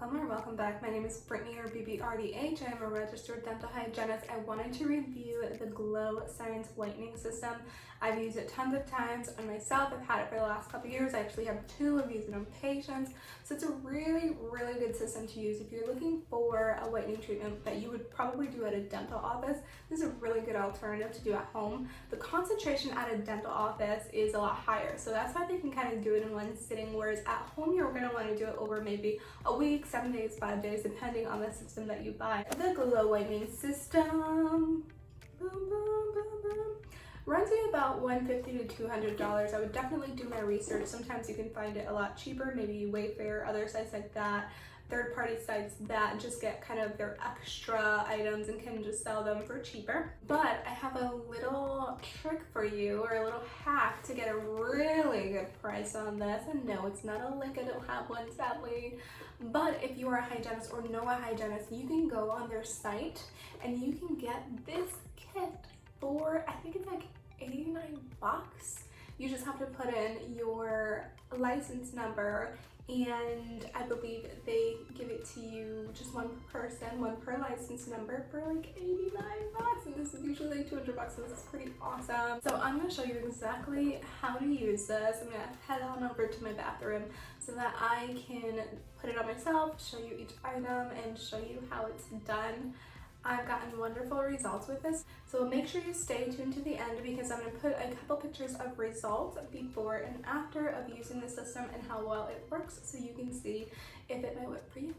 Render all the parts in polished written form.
welcome or welcome back. My name is Brittany, or BBRDH. I am a registered dental hygienist. I wanted to review the Glo Science Whitening System. I've used it tons of times on myself. I've had it for the last couple years. I actually have two. I've used it on patients. So it's a really, really good system to use if you're looking for a whitening treatment that you would probably do at a dental office. This is a really good alternative to do at home. The concentration at a dental office is a lot higher, so that's why they can kind of do it in one sitting, whereas at home you're going to want to do it over maybe a week, 7 days, 5 days, depending on the system that you buy. The Glo Whitening System, boom, boom, boom, boom, runs you about $150 to $200. I would definitely do my research. Sometimes you can find it a lot cheaper, maybe Wayfair, other sites like that, third-party sites that just get kind of their extra items and can just sell them for cheaper. But I have a little trick for you, or a little hack to get a really good price on this. And no, it's not a link, I don't have one sadly. But if you are a hygienist or know a hygienist, you can go on their site and you can get this kit for, I think it's like 89 bucks. You just have to put in your license number, and I believe they give it to you, just one person, one per license number, for like 89 bucks, and this is usually like 200 bucks, so this is pretty awesome. So I'm going to show you exactly how to use this. I'm going to head on over to my bathroom so that I can put it on myself, show you each item, and show you how it's done. I've gotten wonderful results with this, so make sure you stay tuned to the end because I'm going to put a couple pictures of results before and after of using the system and how well it works, so you can see if it might work for you.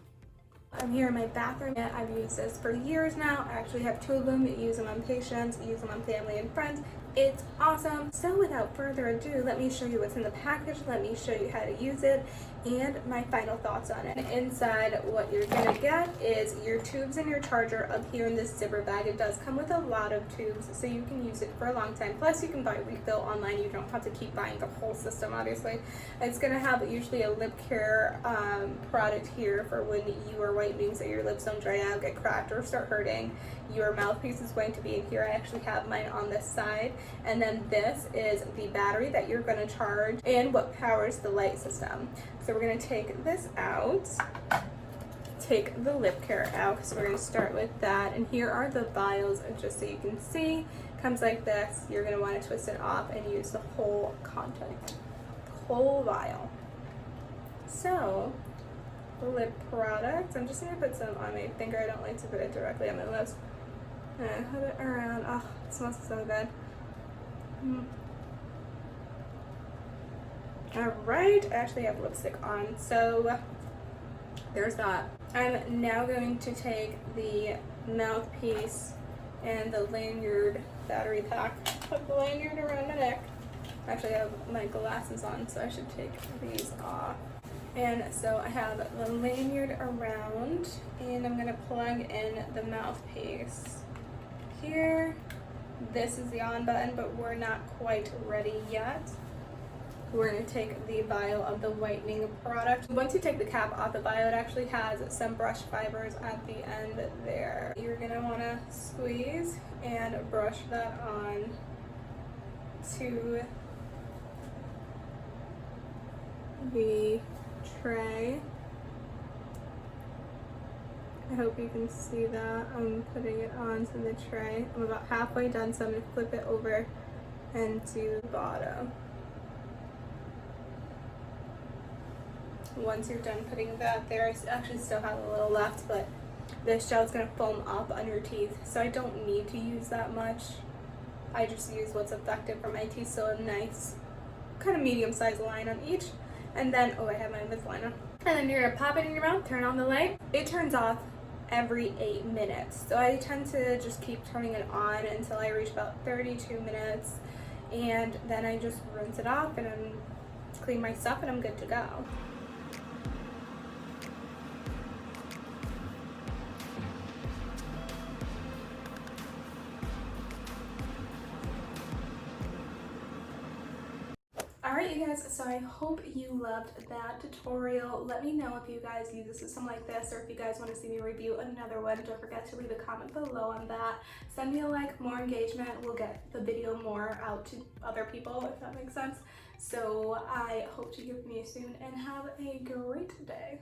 I'm here in my bathroom and I've used this for years now. I actually have two of them. I use them on patients, use them on family and friends. It's awesome. So without further ado, let me show you what's in the package, let me show you how to use it, and my final thoughts on it. Inside, what you're gonna get is your tubes and your charger up here in this zipper bag. It does come with a lot of tubes, so you can use it for a long time. Plus, you can buy refill online. You don't have to keep buying the whole system, obviously. It's gonna have usually a lip care product here for when you are whitening, so your lips don't dry out, get cracked, or start hurting. Your mouthpiece is going to be in here. I actually have mine on this side. And then this is the battery that you're going to charge and what powers the light system. So we're going to take this out, take the lip care out, so we're going to start with that. And here are the vials, just so you can see. It comes like this. You're going to want to twist it off and use the whole content, the whole vial. So the lip product, I'm just going to put some on my finger. I don't like to put it directly on my lips. And put it around. Oh, it smells so good. Alright, I actually have lipstick on, so there's that. I'm now going to take the mouthpiece and the lanyard battery pack, put the lanyard around my neck. Actually, I have my glasses on, so I should take these off. And so I have the lanyard around, and I'm going to plug in the mouthpiece here. This is the on button, but we're not quite ready yet. We're going to take the vial of the whitening product. Once you take the cap off the vial, it actually has some brush fibers at the end there. You're going to want to squeeze and brush that on to the tray. I hope you can see that. I'm putting it onto the tray. I'm about halfway done, so I'm going to flip it over and do the bottom. Once you're done putting that there, I actually still have a little left, but this gel is going to foam up on your teeth, so I don't need to use that much. I just use what's effective for my teeth, so a nice kind of medium-sized line on each. And then, oh, I have my Invisalign on. And then you're going to pop it in your mouth, turn on the light. It turns off every 8 minutes, so I tend to just keep turning it on until I reach about 32 minutes, and then I just rinse it off and I'm clean my stuff and I'm good to go. Alright you guys, so I hope you loved that tutorial. Let me know if you guys use a system like this, or if you guys want to see me review another one. Don't forget to leave a comment below on that. Send me a like, more engagement. We'll get the video more out to other people, if that makes sense. So I hope to hear from you soon, and have a great day.